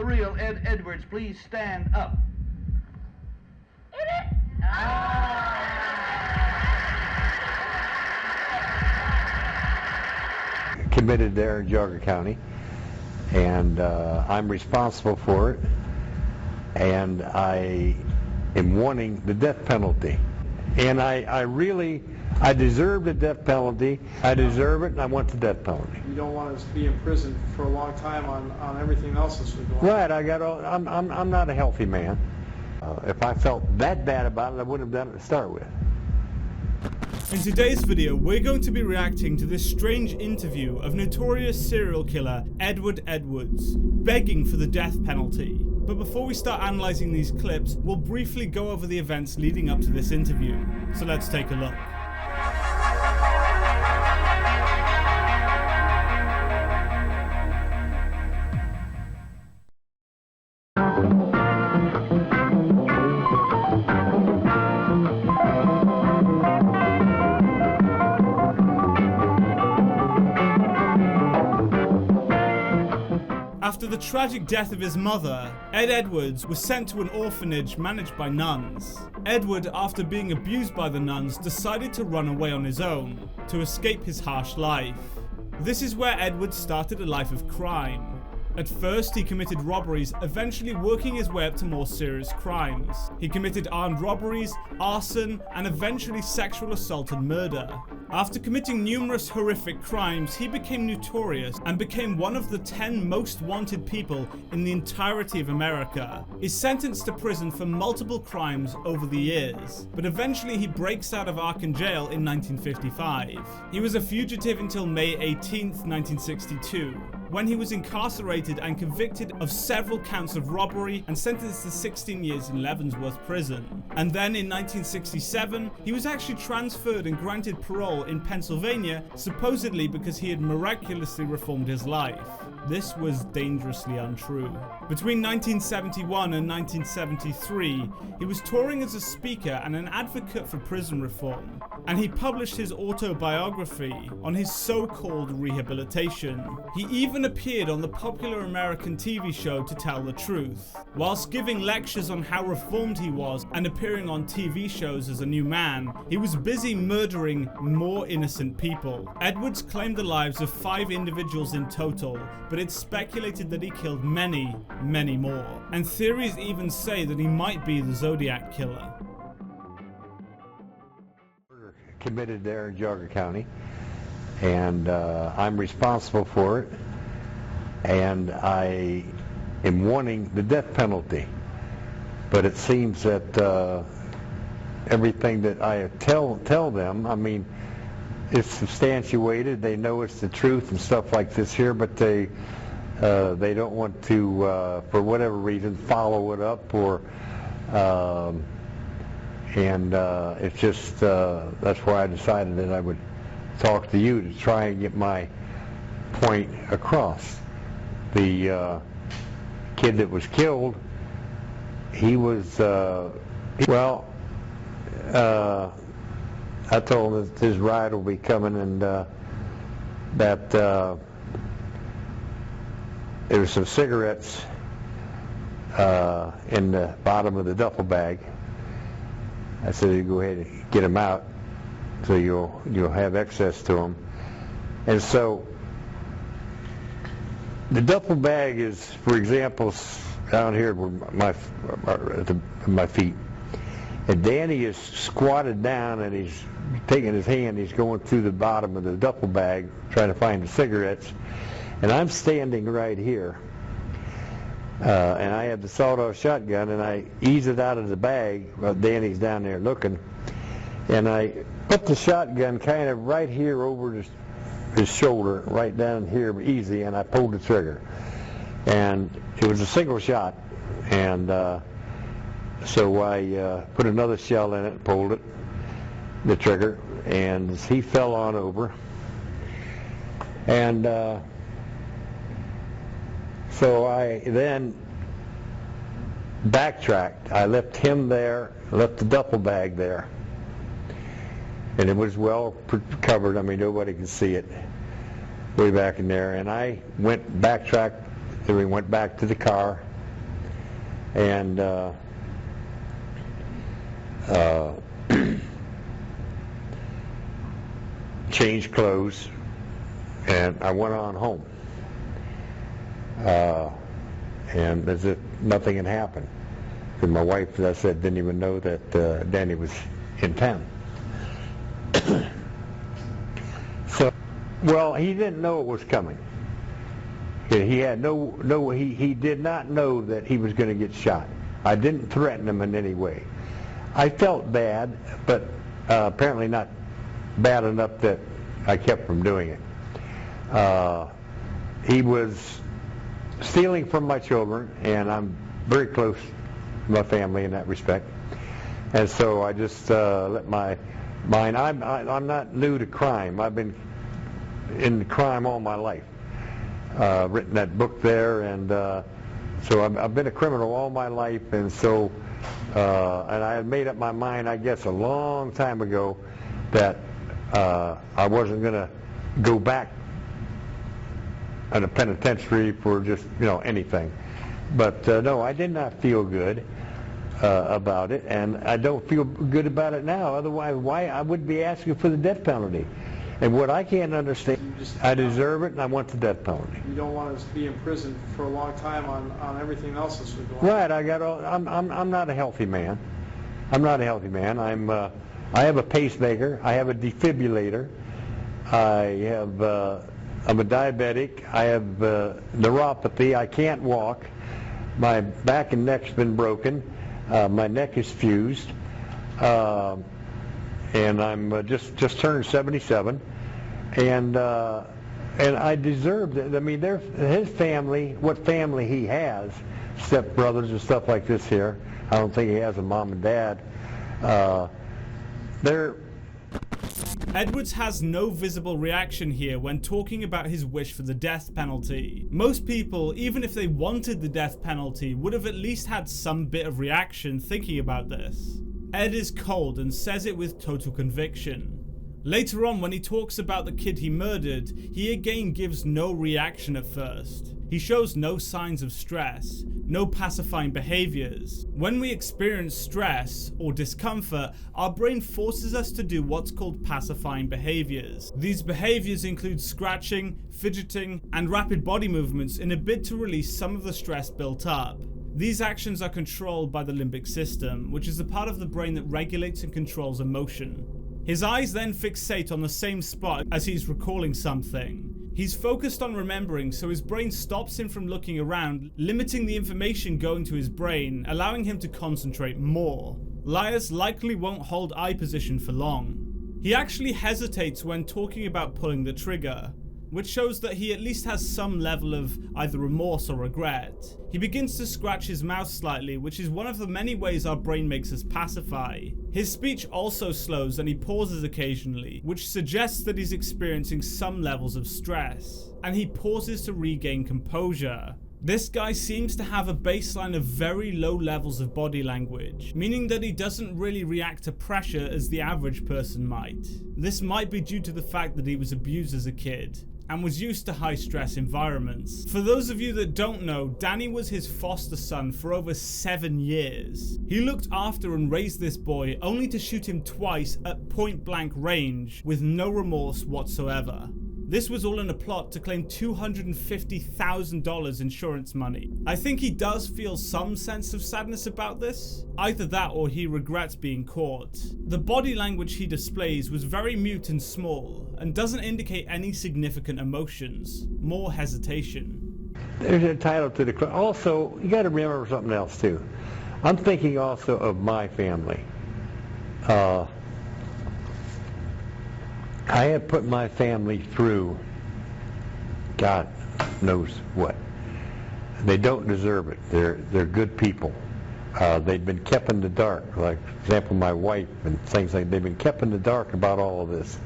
the real Ed Edwards please stand up? Committed there in Geauga County, and I'm responsible for it, and I am wanting the death penalty. And I deserve the death penalty. I deserve it, and I want the death penalty. You don't want us to be in prison for a long time on everything else that's been going on. Right. I'm not a healthy man. If I felt that bad about it, I wouldn't have done it to start with. In today's video, we're going to be reacting to this strange interview of notorious serial killer Edward Edwards, begging for the death penalty. But before we start analysing these clips, we'll briefly go over the events leading up to this interview. So let's take a look. After the tragic death of his mother, Ed Edwards was sent to an orphanage managed by nuns. Edward, after being abused by the nuns, decided to run away on his own to escape his harsh life. This is where Edward started a life of crime. At first, he committed robberies, eventually working his way up to more serious crimes. He committed armed robberies, arson, and eventually sexual assault and murder. After committing numerous horrific crimes, he became notorious and became one of the 10 most wanted people in the entirety of America. He's sentenced to prison for multiple crimes over the years, but eventually he breaks out of Arkham jail in 1955. He was a fugitive until May 18th, 1962. When he was incarcerated and convicted of several counts of robbery and sentenced to 16 years in Leavenworth prison. And then in 1967, he was actually transferred and granted parole in Pennsylvania, supposedly because he had miraculously reformed his life. This was dangerously untrue. Between 1971 and 1973, he was touring as a speaker and an advocate for prison reform, and he published his autobiography on his so-called rehabilitation. He even appeared on the popular American TV show To Tell the Truth. Whilst giving lectures on how reformed he was and appearing on TV shows as a new man, he was busy murdering more innocent people. Edwards claimed the lives of 5 individuals in total, but it's speculated that he killed many, many more. And theories even say that he might be the Zodiac Killer. Committed there in Geauga County, and I'm responsible for it, and I am wanting the death penalty. But it seems that everything that I tell them, I mean, it's substantiated. They know it's the truth and stuff like this here, but they don't want to, for whatever reason, follow it up, or it's just that's why I decided that I would talk to you to try and get my point across. The kid that was killed, he was I told him that his ride will be coming, and that there was some cigarettes in the bottom of the duffel bag. I said, you go ahead and get them out so you'll have access to them. And so the duffel bag is, for example, down here where my feet. And Danny is squatted down, and he's taking his hand, he's going through the bottom of the duffel bag trying to find the cigarettes. And I'm standing right here. And I have the sawed-off shotgun, and I ease it out of the bag while Danny's down there looking. And I put the shotgun kind of right here over his shoulder, right down here, easy, and I pulled the trigger. And it was a single shot. And so I put another shell in it and pulled the trigger, and he fell on over. And so I then backtracked. I left him there, left the duffel bag there, and it was well covered. I mean, nobody could see it way back in there. And I backtracked, and we went back to the car, and changed clothes, and I went on home. And as if nothing had happened. Because my wife, as I said, didn't even know that Danny was in town. So, well, he didn't know it was coming. He had he did not know that he was going to get shot. I didn't threaten him in any way. I felt bad, but apparently not bad enough that I kept from doing it. He was stealing from my children, and I'm very close to my family in that respect. And so I just let my mind. I'm not new to crime. I've been in crime all my life. Written that book there, and so I've been a criminal all my life, and so and I had made up my mind, I guess, a long time ago that I wasn't going to go back in a penitentiary for just anything. But no, I did not feel good about it, and I don't feel good about it now. Otherwise, why I would be asking for the death penalty? And what I can't understand, I deserve it, and I want the death penalty. You don't want to be in prison for a long time on everything else that's going on. Right. I'm not a healthy man. I'm not a healthy man. I have a pacemaker. I have a defibrillator. I'm a diabetic. I have neuropathy. I can't walk. My back and neck's been broken. My neck is fused. And I'm just turned 77, and I deserved it. I mean, his family, what family he has, stepbrothers and stuff like this here. I don't think he has a mom and dad. Edwards has no visible reaction here when talking about his wish for the death penalty. Most people, even if they wanted the death penalty, would have at least had some bit of reaction thinking about this. Ed is cold and says it with total conviction. Later on, when he talks about the kid he murdered, he again gives no reaction at first. He shows no signs of stress, no pacifying behaviors. When we experience stress or discomfort, our brain forces us to do what's called pacifying behaviors. These behaviors include scratching, fidgeting, and rapid body movements in a bid to release some of the stress built up. These actions are controlled by the limbic system, which is the part of the brain that regulates and controls emotion. His eyes then fixate on the same spot as he's recalling something. He's focused on remembering, so his brain stops him from looking around, limiting the information going to his brain, allowing him to concentrate more. Liars likely won't hold eye position for long. He actually hesitates when talking about pulling the trigger, which shows that he at least has some level of either remorse or regret. He begins to scratch his mouth slightly, which is one of the many ways our brain makes us pacify. His speech also slows and he pauses occasionally, which suggests that he's experiencing some levels of stress. And he pauses to regain composure. This guy seems to have a baseline of very low levels of body language, meaning that he doesn't really react to pressure as the average person might. This might be due to the fact that he was abused as a kid and was used to high stress environments. For those of you that don't know, Danny was his foster son for over 7 years. He looked after and raised this boy only to shoot him twice at point blank range with no remorse whatsoever. This was all in a plot to claim $250,000 insurance money. I think he does feel some sense of sadness about this. Either that or he regrets being caught. The body language he displays was very mute and small and doesn't indicate any significant emotions, more hesitation. There's a title to the... Also, you got to remember something else too. I'm thinking also of my family. I have put my family through God knows what. They don't deserve it. They're good people. They've been kept in the dark. Like, for example, my wife and things like they've been kept in the dark about all of this.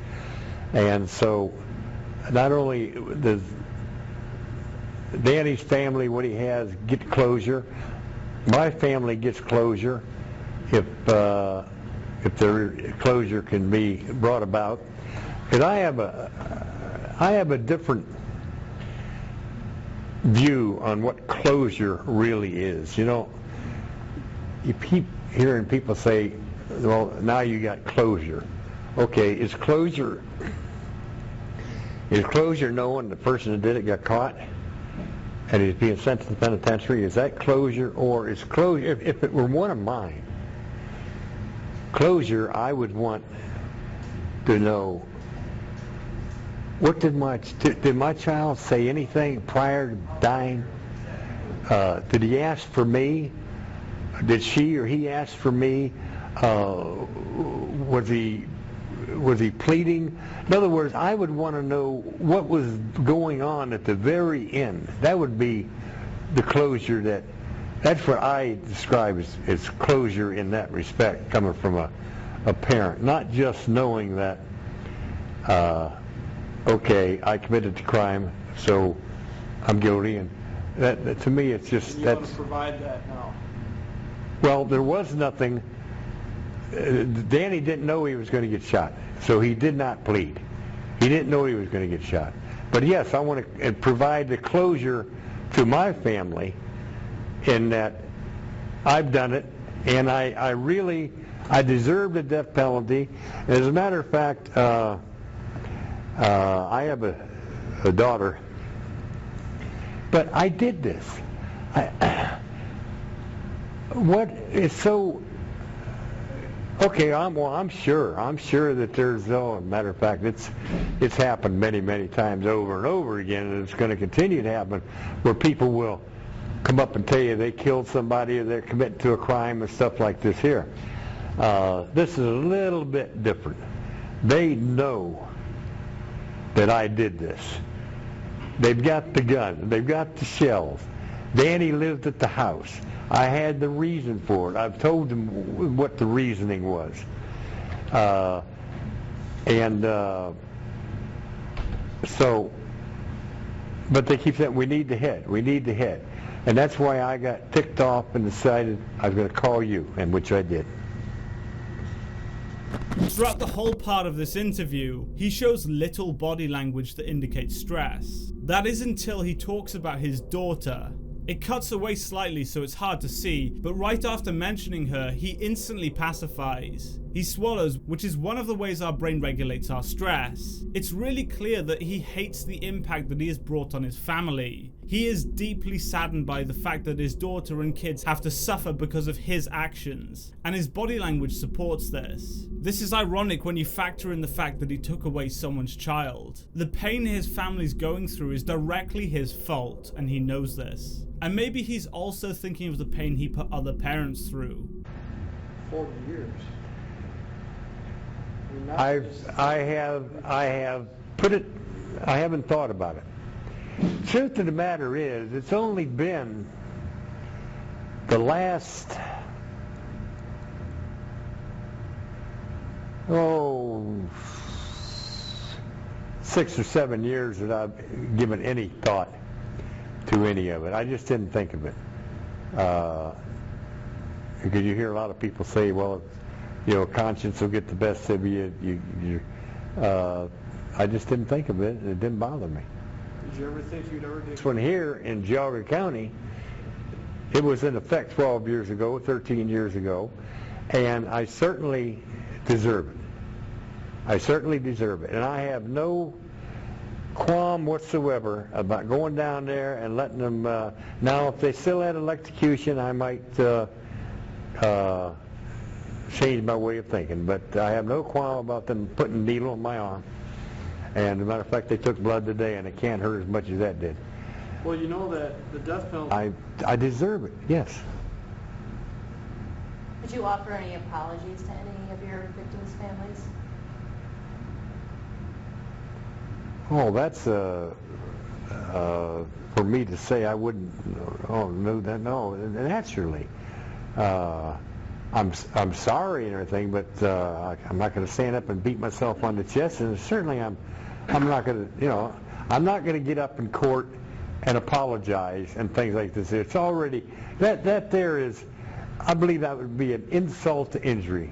And so, not only does Danny's family, what he has, get closure, my family gets closure if their closure can be brought about. Because I have a different view on what closure really is. You know, you keep hearing people say, well, now you got closure. Okay, is closure knowing the person that did it got caught and he's being sent to the penitentiary? Is that closure? Or is closure, if it were one of mine, closure, I would want to know, what did my child say anything prior to dying? Did he ask for me? Did she or he ask for me? Was he pleading? In other words, I would want to know what was going on at the very end. That would be the closure that's what I describe as closure in that respect, coming from a parent. Not just knowing that, okay, I committed the crime, so I'm guilty, and that to me it's just you that's. Want to provide that now. Well, there was nothing. Danny didn't know he was going to get shot, so he did not plead. He didn't know he was going to get shot. But yes, I want to provide the closure to my family in that I've done it, and I deserve the death penalty. As a matter of fact, I have a daughter, but I did this. What is so? Okay, I'm sure that there's matter of fact, it's happened many times over and over again, and it's going to continue to happen, where people will come up and tell you they killed somebody or they're committing to a crime and stuff like this here. This is a little bit different. They know that I did this. They've got the gun. They've got the shells. Danny lived at the house. I had the reason for it. I've told them what the reasoning was. So, but they keep saying, we need the head. And that's why I got ticked off and decided I was going to call you, and which I did. Throughout the whole part of this interview, he shows little body language that indicates stress. That is until he talks about his daughter. It cuts away slightly so it's hard to see, but right after mentioning her, he instantly pacifies. He swallows, which is one of the ways our brain regulates our stress. It's really clear that he hates the impact that he has brought on his family. He is deeply saddened by the fact that his daughter and kids have to suffer because of his actions, and his body language supports this. This is ironic when you factor in the fact that he took away someone's child. The pain his family's going through is directly his fault, and he knows this. And maybe he's also thinking of the pain he put other parents through. 40 years. I have put it, I haven't thought about it. Truth of the matter is, it's only been the last, 6 or 7 years that I've given any thought to any of it. I just didn't think of it. Because you hear a lot of people say, well, conscience will get the best of you. I just didn't think of it, and it didn't bother me. Did you ever think you'd ever do This one here in Geauga County, it was in effect 12 years ago, 13 years ago, and I certainly deserve it. I certainly deserve it. And I have no qualm whatsoever about going down there and letting them, now if they still had electrocution, I might change my way of thinking, but I have no qualm about them putting a needle on my arm. And as a matter of fact, they took blood today, and it can't hurt as much as that did. Well, you know that the death penalty... I deserve it, yes. Did you offer any apologies to any of your victims' families? Oh, that's for me to say I wouldn't. Oh no, naturally. I'm sorry and everything, but I'm not going to stand up and beat myself on the chest, and certainly I'm not going to. I'm not going to get up in court and apologize and things like this. It's already that there is. I believe that would be an insult to injury.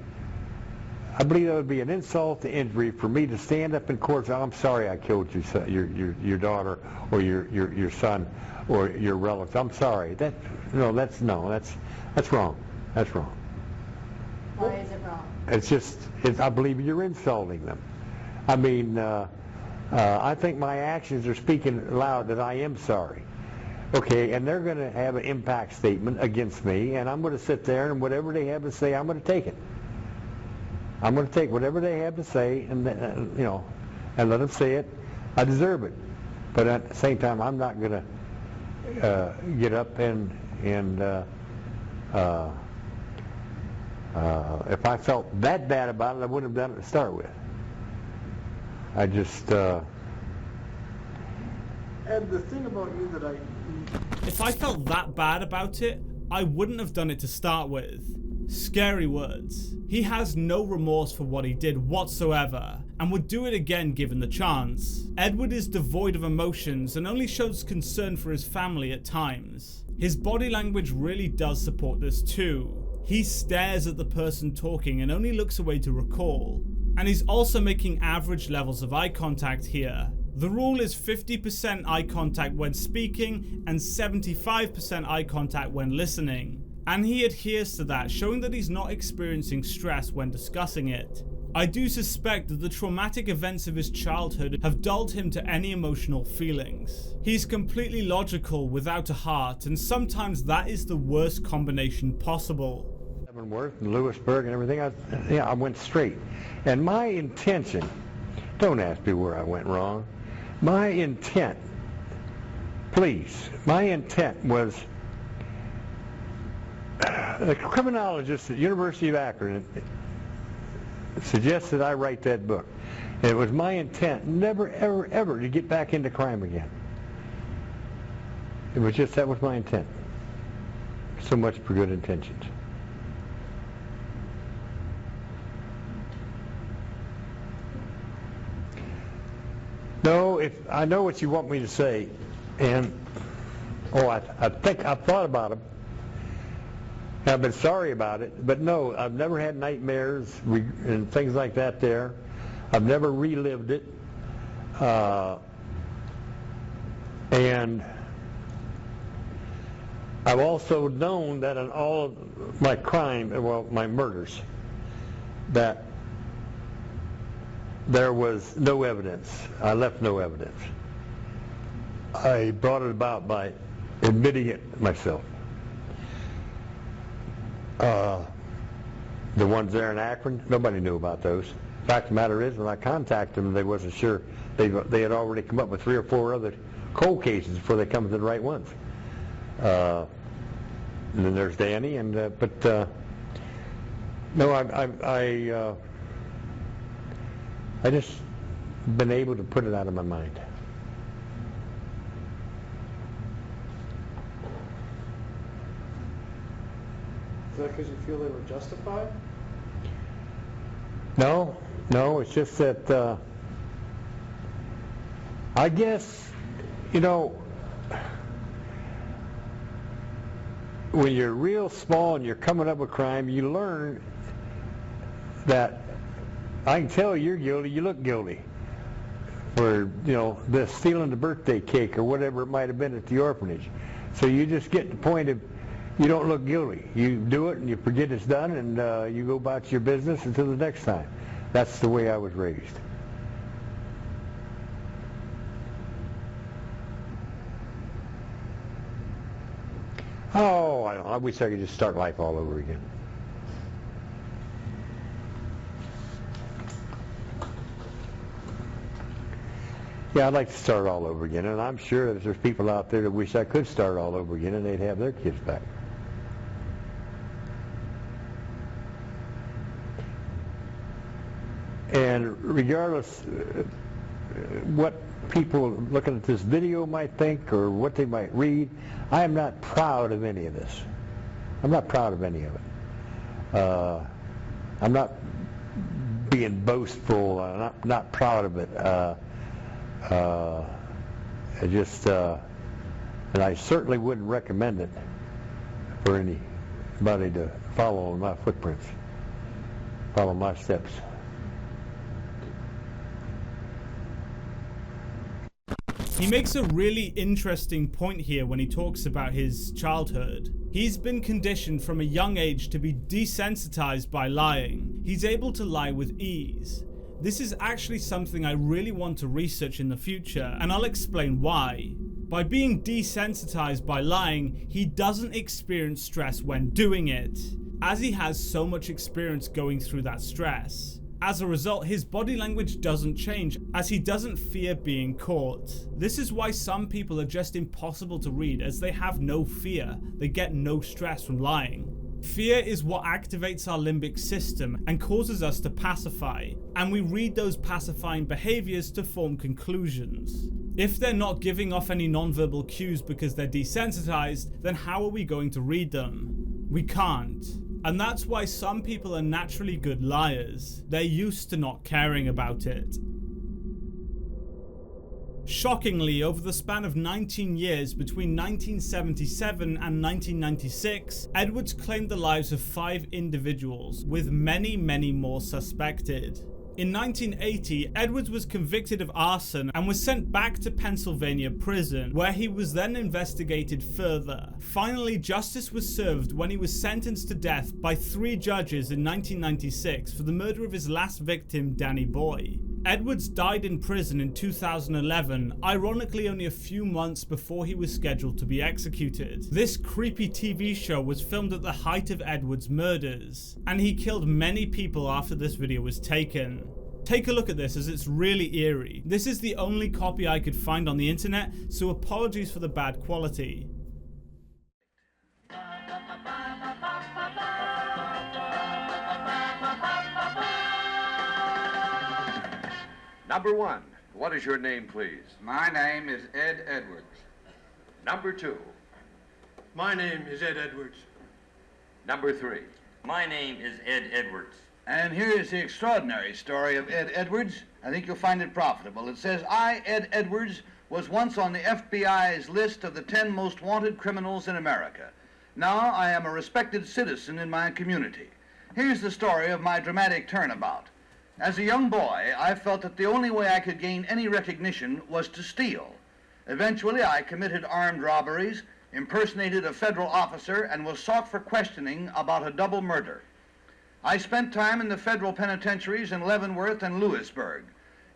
I believe that would be an insult to injury for me to stand up in court and say, I'm sorry I killed your daughter or your son or your relative. I'm sorry. That's wrong. That's wrong. Why is it wrong? It's just, I believe you're insulting them. I mean, I think my actions are speaking loud that I am sorry. Okay, and they're going to have an impact statement against me, and I'm going to sit there and whatever they have to say, I'm going to take it. I'm going to take whatever they have to say, and you know, and let them say it. I deserve it, but at the same time, I'm not going to get up and if I felt that bad about it, I wouldn't have done it to start with. I just. Ed, the thing about you that If I felt that bad about it, I wouldn't have done it to start with. Scary words. He has no remorse for what he did whatsoever, and would do it again given the chance. Edward is devoid of emotions and only shows concern for his family at times. His body language really does support this too. He stares at the person talking and only looks away to recall. And he's also making average levels of eye contact here. The rule is 50% eye contact when speaking and 75% eye contact when listening. And he adheres to that, showing that he's not experiencing stress when discussing it. I do suspect that the traumatic events of his childhood have dulled him to any emotional feelings. He's completely logical without a heart, and sometimes that is the worst combination possible. Leavenworth and Lewisburg and everything, I went straight. And my intention, don't ask me where I went wrong, my intent, please, my intent was, the criminologist at University of Akron suggested I write that book. And it was my intent never, ever, ever to get back into crime again. It was just, that was my intent. So much for good intentions. No, I know what you want me to say, and I think I've thought about it. I've been sorry about it, but no, I've never had nightmares and things like that there. I've never relived it. And I've also known that in all of my my murders, that there was no evidence. I left no evidence. I brought it about by admitting it myself. The ones there in Akron, nobody knew about those. The fact of the matter is, when I contacted them, they wasn't sure. They had already come up with 3 or 4 other cold cases before they come to the right ones. And then there's Danny, and no, I just been able to put it out of my mind. is that because you feel they were justified? No, it's just that I guess, you know, when you're real small and you're coming up with crime, you learn that I can tell you're guilty, you look guilty. Or, you know, the stealing the birthday cake or whatever it might have been at the orphanage. So you just get to the point of, you don't look guilty. You do it and you forget it's done, and you go about your business until the next time. That's the way I was raised. Oh, I wish I could just start life all over again. Yeah, I'd like to start all over again, and I'm sure that there's people out there that wish I could start all over again and they'd have their kids back. And regardless what people looking at this video might think or what they might read, I am not proud of any of this. I'm not proud of any of it. I'm not being boastful. I'm not proud of it. And I certainly wouldn't recommend it for anybody to follow in my footprints, follow my steps. He makes a really interesting point here when he talks about his childhood. He's been conditioned from a young age to be desensitized by lying. He's able to lie with ease. This is actually something I really want to research in the future, and I'll explain why. By being desensitized by lying, he doesn't experience stress when doing it, as he has so much experience going through that stress. As a result, his body language doesn't change, as he doesn't fear being caught. This is why some people are just impossible to read, as they have no fear. They get no stress from lying. Fear is what activates our limbic system and causes us to pacify, and we read those pacifying behaviors to form conclusions. If they're not giving off any nonverbal cues because they're desensitized, then how are we going to read them? We can't. And that's why some people are naturally good liars. They're used to not caring about it. Shockingly, over the span of 19 years between 1977 and 1996, Edwards claimed the lives of 5 individuals, with many more suspected. In 1980, Edwards was convicted of arson and was sent back to Pennsylvania prison, where he was then investigated further. Finally, justice was served when he was sentenced to death by 3 judges in 1996 for the murder of his last victim, Danny Boy. Edwards died in prison in 2011, ironically only a few months before he was scheduled to be executed. This creepy TV show was filmed at the height of Edwards' murders, and he killed many people after this video was taken. Take a look at this, as it's really eerie. This is the only copy I could find on the internet, so apologies for the bad quality. Number 1, what is your name, please? My name is Ed Edwards. Number 2. My name is Ed Edwards. Number 3. My name is Ed Edwards. And here is the extraordinary story of Ed Edwards. I think you'll find it profitable. It says, I, Ed Edwards, was once on the FBI's list of the 10 most wanted criminals in America. Now I am a respected citizen in my community. Here's the story of my dramatic turnabout. As a young boy, I felt that the only way I could gain any recognition was to steal. Eventually, I committed armed robberies, impersonated a federal officer, and was sought for questioning about a double murder. I spent time in the federal penitentiaries in Leavenworth and Lewisburg.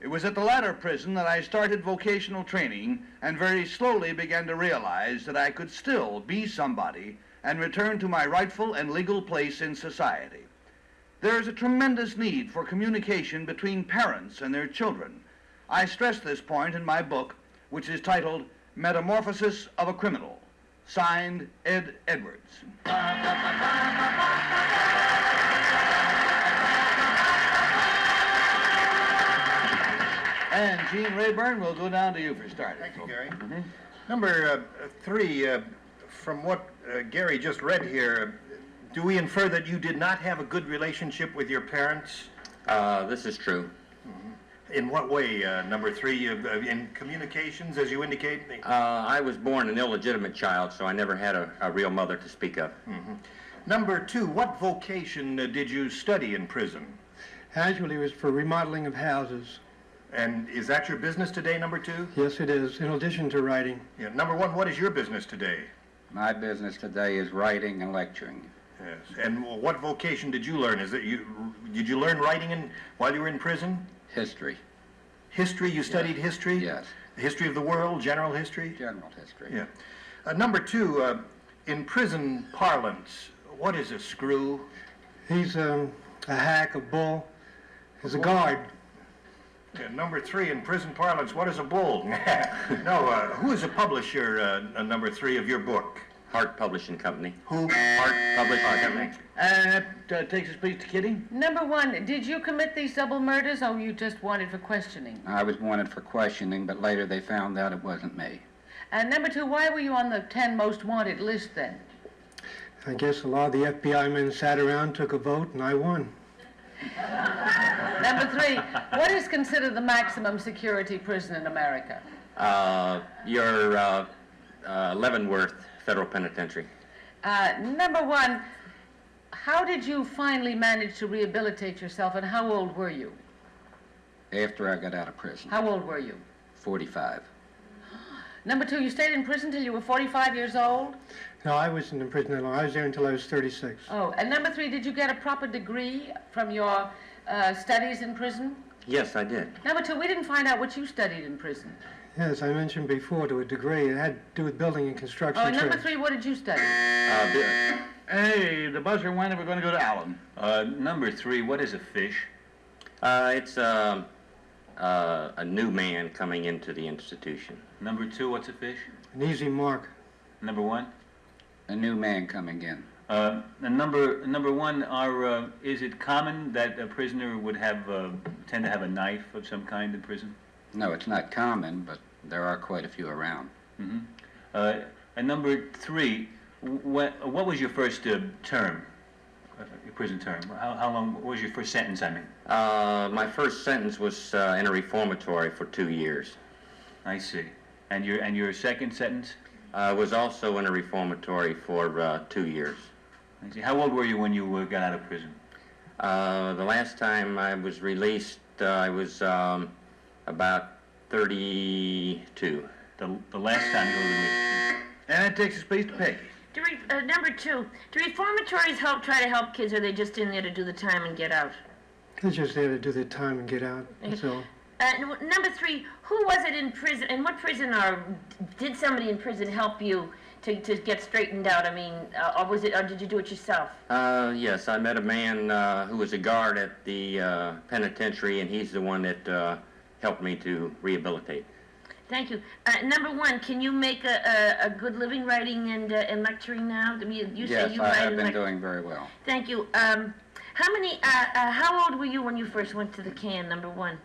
It was at the latter prison that I started vocational training and very slowly began to realize that I could still be somebody and return to my rightful and legal place in society. There is a tremendous need for communication between parents and their children. I stress this point in my book, which is titled Metamorphosis of a Criminal, signed Ed Edwards. And Gene Rayburn, we'll go down to you for starters. Thank you, Gary. Number 3, from what Gary just read here, do we infer that you did not have a good relationship with your parents? This is true. In what way, number 3? In communications, as you indicate? I was born an illegitimate child, so I never had a real mother to speak of. Number 2, what vocation did you study in prison? Actually, it was for remodeling of houses. And is that your business today, number 2? Yes, it is, in addition to writing. Yeah. Number 1, what is your business today? My business today is writing and lecturing. Yes. And what vocation did you learn? Did you learn writing while you were in prison? History. History? You studied history? Yes. The history of the world, general history? General history. Yeah. Number 2, in prison parlance, what is a screw? He's a hack, a bull. He's a guard. Yeah, number 3, in prison parlance, what is a bull? No, who is a publisher, number 3, of your book? Hart Publishing Company. Who? Hart Publishing Company. And that takes us, please, to Kitty. Number 1, did you commit these double murders, or you just wanted for questioning? I was wanted for questioning, but later they found out it wasn't me. And number 2, why were you on the 10 most wanted list then? I guess a lot of the FBI men sat around, took a vote, and I won. Number 3, what is considered the maximum security prison in America? Your Leavenworth Federal Penitentiary. Number 1, how did you finally manage to rehabilitate yourself, and how old were you? After I got out of prison. How old were you? 45. Number 2, you stayed in prison till you were 45 years old? No, I wasn't in prison that long. I was there until I was 36. Oh, and number 3, did you get a proper degree from your studies in prison? Yes, I did. Number 2, we didn't find out what you studied in prison. Yes, I mentioned before, to a degree. It had to do with building and construction. Oh, and number trades. 3, what did you study? Hey, the buzzer went, and we're going to go to Alan. Number 3, what is a fish? It's a new man coming into the institution. Number 2, what's a fish? An easy mark. Number 1? A new man coming in. And number 1, is it common that a prisoner would tend to have a knife of some kind in prison? No, it's not common, but there are quite a few around. Mm-hmm. And number 3, what was your first term, your prison term? How long, what was your first sentence, I mean? My first sentence was in a reformatory for 2 years. I see. And your second sentence? Was also in a reformatory for 2 years. I see. How old were you when you got out of prison? The last time I was released, I was about 32. The last time you were released? And that takes us, please, to Peggy. Number 2, do reformatories try to help kids, or are they just in there to do the time and get out? They're just there to do their time and get out. That's all. Number 3, who was it in prison, and what prison, or did somebody in prison help you to get straightened out? I mean, or did you do it yourself? Yes, I met a man who was a guard at the penitentiary, and he's the one that helped me to rehabilitate. Thank you. Number 1, can you make a good living writing and lecturing now? I mean, you Yes, say you I write have and been doing very well. Thank you. How old were you when you first went to the can, number 1?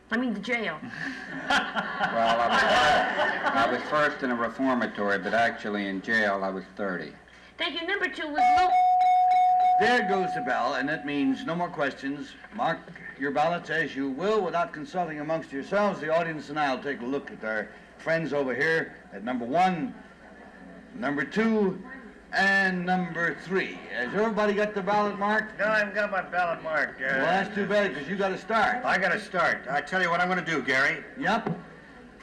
I mean, the jail. Well, I was first in a reformatory, but actually in jail I was 30. Thank you. Number 2 was There goes the bell, and that means no more questions. Mark your ballots as you will without consulting amongst yourselves. The audience and I will take a look at our friends over here at number 1, number 2, and number 3. Has everybody got the ballot marked? No, I haven't got my ballot marked. Well, that's too bad, because you got to start. I got to start. I tell you what I'm going to do, Gary. Yep.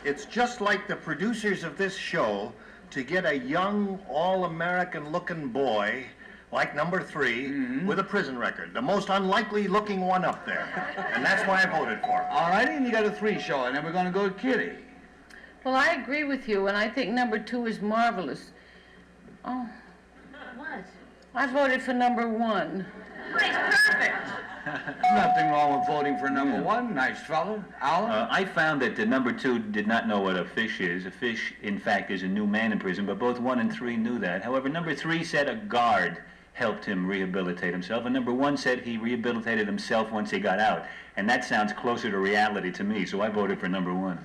It's just like the producers of this show to get a young, all-American looking boy like number 3 with a prison record. The most unlikely looking one up there. And that's why I voted for him. All righty, and you got a 3 show, and then we're going to go to Kitty. Well, I agree with you, and I think number 2 is marvelous. Oh. What? I voted for number 1. It's perfect. Nothing wrong with voting for number 1. Nice fellow. Alan? I found that the number 2 did not know what a fish is. A fish, in fact, is a new man in prison, but both 1 and 3 knew that. However, number 3 said a guard helped him rehabilitate himself, and number 1 said he rehabilitated himself once he got out. And that sounds closer to reality to me, so I voted for number 1.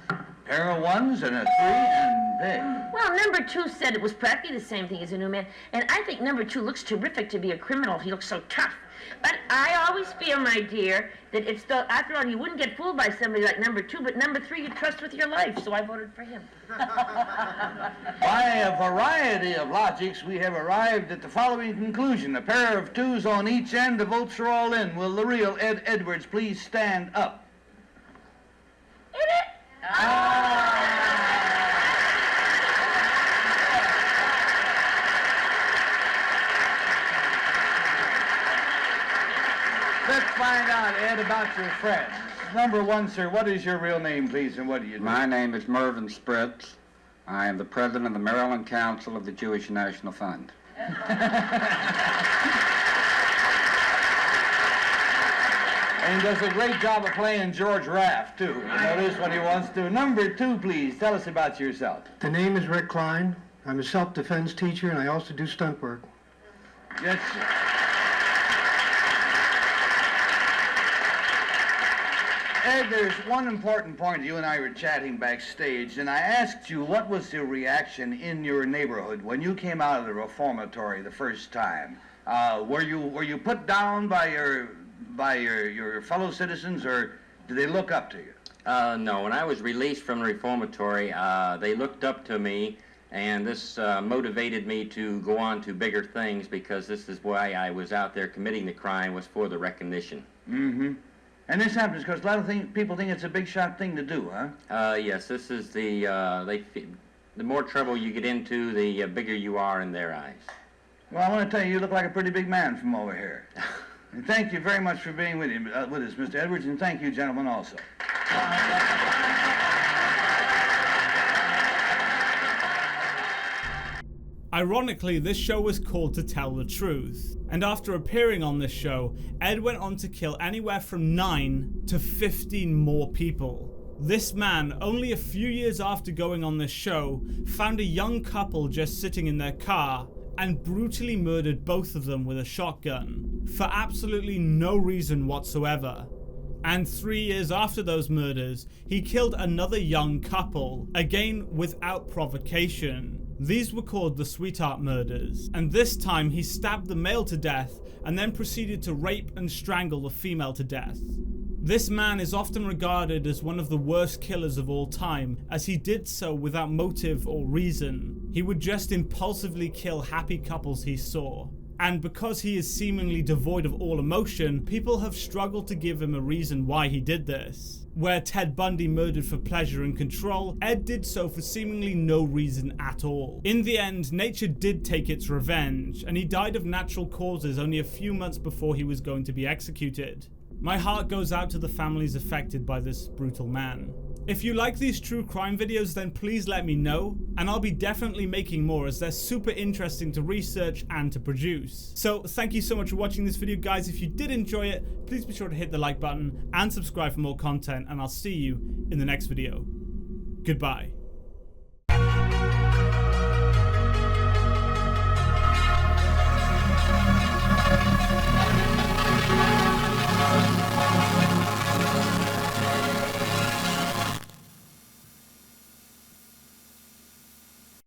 Pair of 1s and a 3 and Peg. Well, number 2 said it was practically the same thing as a new man, and I think number 2 looks terrific to be a criminal. He looks so tough. But I always feel, my dear, that it's after all, you wouldn't get fooled by somebody like number 2, but number 3 you trust with your life, so I voted for him. By a variety of logics, we have arrived at the following conclusion. A pair of 2s on each end, the votes are all in. Will the real Ed Edwards please stand up? Let's find out, Ed, about your friends. Number 1, sir, what is your real name, please, and what do you do? My name is Mervyn Spritz. I am the president of the Maryland Council of the Jewish National Fund. And he does a great job of playing George Raft, too. You notice when he wants to. Number 2, please, tell us about yourself. The name is Rick Klein. I'm a self-defense teacher, and I also do stunt work. Yes, sir. Ed, there's one important point. You and I were chatting backstage, and I asked you what was the reaction in your neighborhood when you came out of the reformatory the first time. Were you put down by your fellow citizens, or did they look up to you? No, when I was released from the reformatory, they looked up to me, and this motivated me to go on to bigger things, because this is why I was out there committing the crime, was for the recognition. Mm-hmm. And this happens because a lot of people think it's a big shot thing to do, huh? Yes, this is the, the more trouble you get into, the bigger you are in their eyes. Well, I want to tell you, you look like a pretty big man from over here. And thank you very much for being with us, Mr. Edwards, and thank you, gentlemen, also. Ironically, this show was called To Tell the Truth, and after appearing on this show, Ed went on to kill anywhere from 9 to 15 more people. This man, only a few years after going on this show, found a young couple just sitting in their car and brutally murdered both of them with a shotgun for absolutely no reason whatsoever. And 3 years after those murders, he killed another young couple, again without provocation. These were called the Sweetheart Murders, and this time he stabbed the male to death and then proceeded to rape and strangle the female to death. This man is often regarded as one of the worst killers of all time, as he did so without motive or reason. He would just impulsively kill happy couples he saw. And because he is seemingly devoid of all emotion, people have struggled to give him a reason why he did this. Where Ted Bundy murdered for pleasure and control, Ed did so for seemingly no reason at all. In the end, nature did take its revenge, and he died of natural causes only a few months before he was going to be executed. My heart goes out to the families affected by this brutal man. If you like these true crime videos, then please let me know, and I'll be definitely making more as they're super interesting to research and to produce. So thank you so much for watching this video, guys. If you did enjoy it, please be sure to hit the like button and subscribe for more content, and I'll see you in the next video. Goodbye.